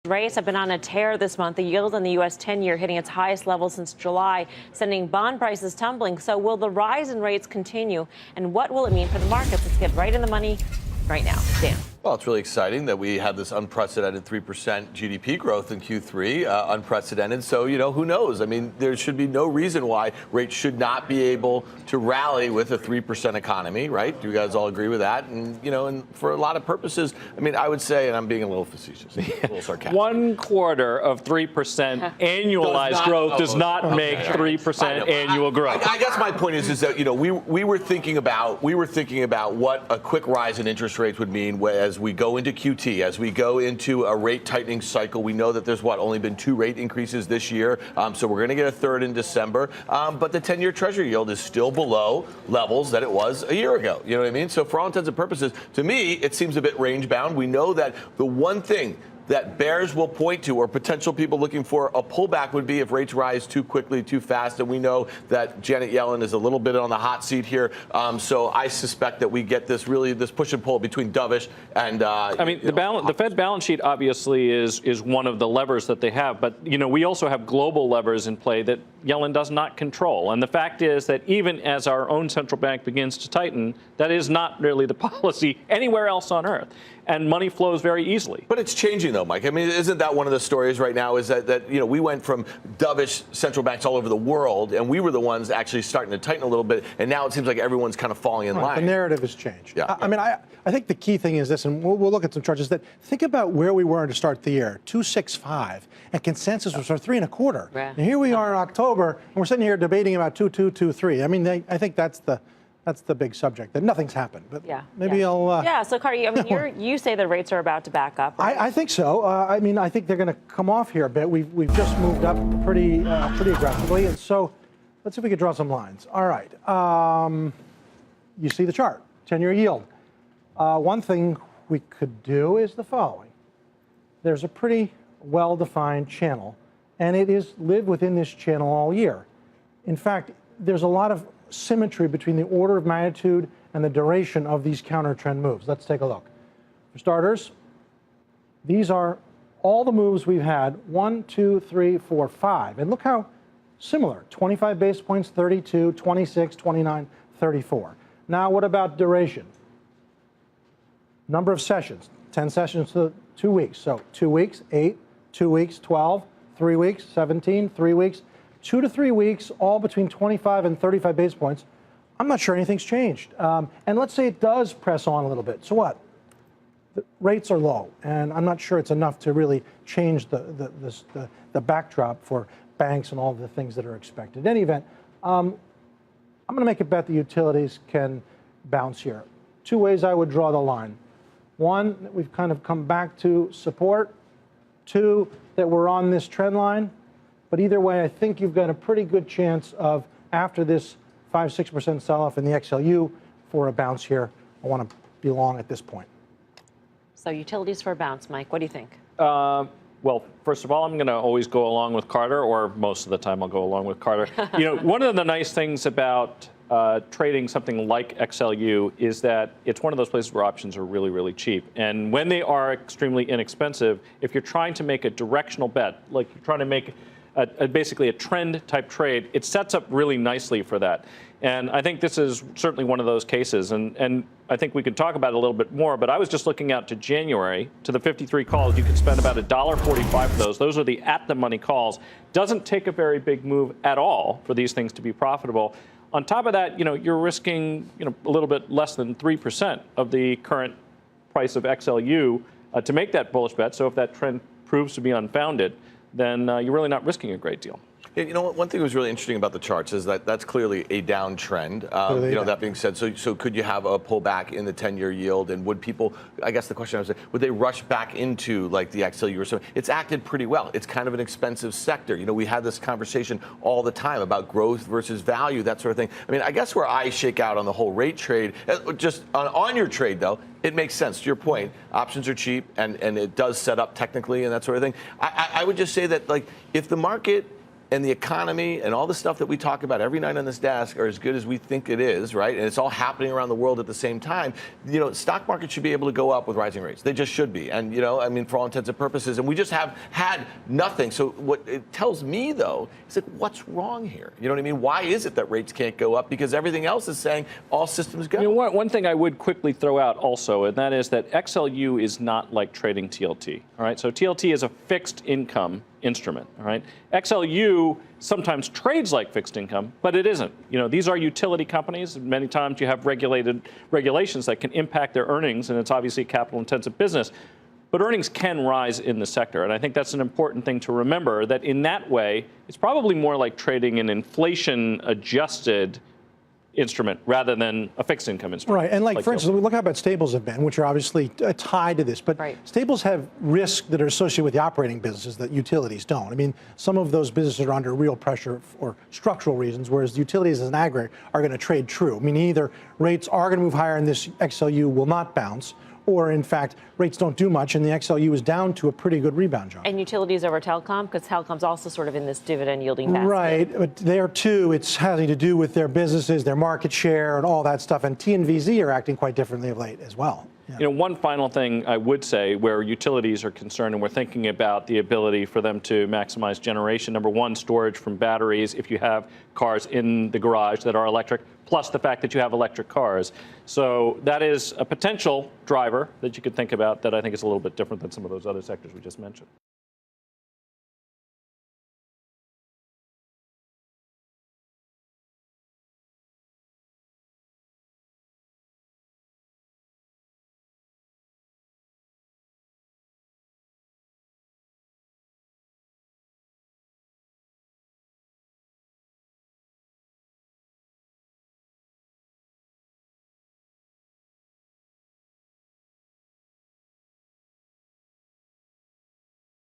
Rates have been on a tear this month. The yield on the U.S. 10-year hitting its highest level since July, sending bond prices tumbling. So will the rise in rates continue? And what will it mean for the markets? Let's get right in the money right now. Dan. Well, it's really exciting that we had this unprecedented 3% GDP growth in Q3, unprecedented. So, who knows? I mean, there should be no reason why rates should not be able to rally with a 3% economy, right? Do you guys all agree with that? And, and for a lot of purposes, I mean, I would say, and I'm being a little facetious, a little sarcastic. 1/4 of 3% annualized growth does not make 3% annual growth. I guess my point is that, we were thinking about what a quick rise in interest rates would mean as we go into QT, as we go into a rate tightening cycle. We know that there's only been 2 rate increases this year, so we're going to get a third in December. But the 10-year Treasury yield is still below levels that it was a year ago. You know what I mean? So for all intents and purposes, to me, it seems a bit range bound. We know that the one thing that bears will point to, or potential people looking for a pullback, would be if rates rise too quickly, too fast. And we know that Janet Yellen is a little bit on the hot seat here. So I suspect that we get this push and pull between dovish and. The Fed balance sheet obviously is one of the levers that they have. But, we also have global levers in play that Yellen does not control. And the fact is that even as our own central bank begins to tighten, that is not really the policy anywhere else on earth. And money flows very easily. But it's changing, though, Mike. I mean, isn't that one of the stories right now is that we went from dovish central banks all over the world, and we were the ones actually starting to tighten a little bit, and now it seems like everyone's kind of falling in line. The narrative has changed. Yeah. I think the key thing is this, and we'll look at some charts, is that think about where we were to start the year, 2.65, and consensus was for 3.25. Yeah. And here we are in October, and we're sitting here debating about 2.2, 2.3. I mean, I think that's the big subject, that nothing's happened. But maybe I'll. So, Carter, you say the rates are about to back up. Right? I think so. I think they're going to come off here a bit. We've just moved up pretty aggressively, and so let's see if we can draw some lines. All right. You see the chart, 10-year yield. One thing we could do is the following. There's a pretty well-defined channel, and it is lived within this channel all year. In fact, there's a lot of symmetry between the order of magnitude and the duration of these counter trend moves. Let's take a look. For starters, these are all the moves we've had, 1, 2, 3, 4, 5. And look how similar, 25 basis points, 32, 26, 29, 34. Now, what about duration? Number of sessions, 10 sessions to 2 weeks. So 2 weeks, 8, 2 weeks, 12, 3 weeks, 17, 3 weeks, 2 to 3 weeks, all between 25 and 35 basis points. I'm not sure anything's changed. And let's say it does press on a little bit. So what? The rates are low, and I'm not sure it's enough to really change the backdrop for banks and all the things that are expected. In any event, I'm going to make a bet the utilities can bounce here. 2 ways I would draw the line. 1, that we've kind of come back to support. 2, that we're on this trend line. But either way, I think you've got a pretty good chance of, after this 5-6% sell-off in the XLU, for a bounce here. I want to be long at this point. So utilities for a bounce, Mike. What do you think? Well, first of all, I'm going to always go along with Carter, or most of the time I'll go along with Carter. One of the nice things about trading something like XLU is that it's one of those places where options are really, really cheap. And when they are extremely inexpensive, if you're trying to make a directional bet, like you're trying to make basically a trend type trade, it sets up really nicely for that. And I think this is certainly one of those cases. And I think we could talk about it a little bit more, but I was just looking out to January, to the 53 calls. You could spend about $1.45 for those. Those are the at-the-money calls. Doesn't take a very big move at all for these things to be profitable. On top of that, you're risking a little bit less than 3% of the current price of XLU to make that bullish bet. So if that trend proves to be unfounded, then you're really not risking a great deal. Yeah, one thing that was really interesting about the charts is that that's clearly a downtrend. That being said, so could you have a pullback in the 10-year yield? And would people, I guess the question I was saying, would they rush back into like the XLU or something? It's acted pretty well. It's kind of an expensive sector. We had this conversation all the time about growth versus value, that sort of thing. I mean, I guess where I shake out on the whole rate trade, just on your trade though, it makes sense. To your point, options are cheap, and it does set up technically and that sort of thing. I would just say that, like, if the market and the economy and all the stuff that we talk about every night on this desk are as good as we think it is, right? And it's all happening around the world at the same time. You know, stock market should be able to go up with rising rates. They just should be. And, you know, I mean, for all intents and purposes, and we just have had nothing. So what it tells me, though, is like, what's wrong here? You know what I mean? Why is it that rates can't go up? Because everything else is saying all systems go. You know, one thing I would quickly throw out also, and that is that XLU is not like trading TLT. All right, so TLT is a fixed income instrument. All right, XLU sometimes trades like fixed income, but it isn't. You know, these are utility companies. Many times you have regulations that can impact their earnings, and it's obviously a capital-intensive business. But earnings can rise in the sector, and I think that's an important thing to remember, that in that way, it's probably more like trading an inflation-adjusted instrument rather than a fixed income instrument. Right, and like for instance, look how bad stables have been, which are obviously tied to this. But stables have risks that are associated with the operating businesses that utilities don't. I mean, some of those businesses are under real pressure for structural reasons, whereas utilities as an aggregate are going to trade true. I mean, either rates are going to move higher and this XLU will not bounce, or in fact, rates don't do much and the XLU is down to a pretty good rebound, John. And utilities over telecom, because telecom's also sort of in this dividend yielding basket. Right, but there too, it's having to do with their businesses, their market share, and all that stuff. And T and VZ are acting quite differently of late as well. Yeah. You know, one final thing I would say where utilities are concerned, and we're thinking about the ability for them to maximize generation. Number one, storage from batteries if you have cars in the garage that are electric, plus the fact that you have electric cars. So that is a potential driver that you could think about that I think is a little bit different than some of those other sectors we just mentioned.